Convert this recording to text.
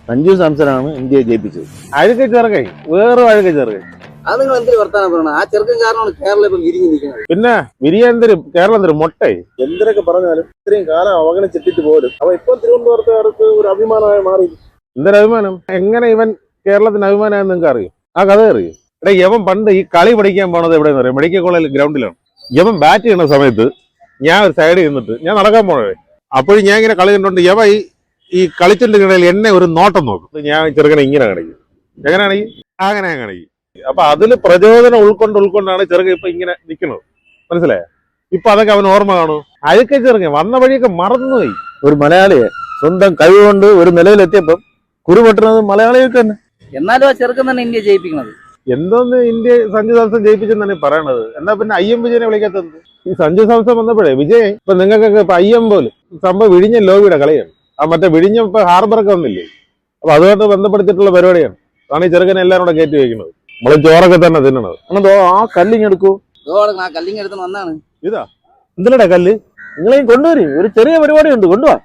സഞ്ജു സാംസണാണ് ഇന്ത്യയെ ജയിപ്പിച്ചത്. അഴുക്ക ചെറുകൈ വേറെ അഴുക്ക ചെറുകൈ. അത് നിങ്ങൾ എന്തൊരു വർത്താനം പറയണം? ആ ചെറുക്കൻ കാരണമാണ് കേരളം ഇപ്പം വിരിഞ്ഞു നിൽക്കുന്നത്. പിന്നെ വിരിയാന്തരും കേരളം തരും മൊട്ടേ. എന്തിനൊക്കെ പറഞ്ഞാലും ഇത്രയും കാലം അവഗണിച്ചിട്ടിട്ട് പോലും അവ ഇപ്പൊ തിരുവനന്തപുരത്തുകാർക്ക് ഒരു അഭിമാനമായി മാറി. എന്തൊരു അഭിമാനം? എങ്ങനെ ഇവൻ കേരളത്തിന് അഭിമാനമാണെന്ന് നിങ്ങൾക്ക് അറിയും? ആ കഥ അറിയും? എടാ യവൻ പണ്ട് ഈ കളി പഠിക്കാൻ പോണത് എവിടെയെന്ന് അറിയാം? മെഡിക്കൽ കോളേജ് ഗ്രൗണ്ടിലാണ്. യവൻ ബാറ്റ് ചെയ്യുന്ന സമയത്ത് ഞാൻ ഒരു സൈഡിൽ നിന്നിട്ട് ഞാൻ നടക്കാൻ പോണേ. അപ്പോഴും ഞാൻ ഇങ്ങനെ കളി കണ്ടോണ്ട് യവ ഈ കളിച്ചിട്ടിടയിൽ എന്നെ ഒരു നോട്ടം നോക്കും. ഞാൻ ചെറുക്കനെ ഇങ്ങനെ കാണിക്കും. എങ്ങനെ കാണിക്കും? അങ്ങനെ കാണിക്കും. അപ്പൊ അതില് പ്രചോദനം ഉൾക്കൊണ്ടാണ് ചെറുക്കൻ ഇപ്പൊ ഇങ്ങനെ നിൽക്കുന്നത്. മനസ്സിലായോ? ഇപ്പൊ അതൊക്കെ അവൻ ഓർമ്മ കാണൂ. അഴുക്ക ചെറുക്കൻ വന്ന വഴിയൊക്കെ മറന്നുപോയി. ഒരു മലയാളിയെ സ്വന്തം കഴിവുകൊണ്ട് ഒരു നിലവിലെത്തിയപ്പം കുരുപൊട്ടുന്നത് മലയാളികൾക്ക് തന്നെ. എന്നാലും ആ ചെറുക്കൻ തന്നെ ഇന്ത്യ ജയിപ്പിക്കുന്നത്. എന്തോന്ന് ഇന്ത്യ സഞ്ജു സാംസൺ ജയിപ്പിച്ചെന്നാണ് പറയണത്. എന്നാ പിന്നെ ഐ എം വിജയനെ വിളിക്കാത്തത്? ഈ സഞ്ജു സാംസൺ വന്നപ്പോഴേ വിജയ് ഇപ്പൊ നിങ്ങൾക്കൊക്കെ ഇപ്പൊ ഐ എം പോലും സംഭവം വിഴിഞ്ഞ ലോബിയുടെ കളിയാണ്. ആ മറ്റേ വിഴിഞ്ഞ ഇപ്പൊ ഹാർബറൊക്കെ വന്നില്ലേ? അപ്പൊ അതുമായിട്ട് ബന്ധപ്പെടുത്തിയിട്ടുള്ള പരിപാടിയാണ്. അതാണ് ഈ ചെറുക്കനെ എല്ലാവരും കൂടെ കയറ്റി വെക്കുന്നത്. നമ്മള് ചോറൊക്കെ തന്നെ തിന്നണത്. എന്നോ ആ കല്ലിങ് എടുക്കൂ. ആ കല്ലിങ് എടുത്ത് വന്നാണ്. ഇതാ എന്തിനാ കല്ല്? നിങ്ങളെയും കൊണ്ടുവരും. ഒരു ചെറിയ പരിപാടി ഉണ്ട്, കൊണ്ടുപോവാ.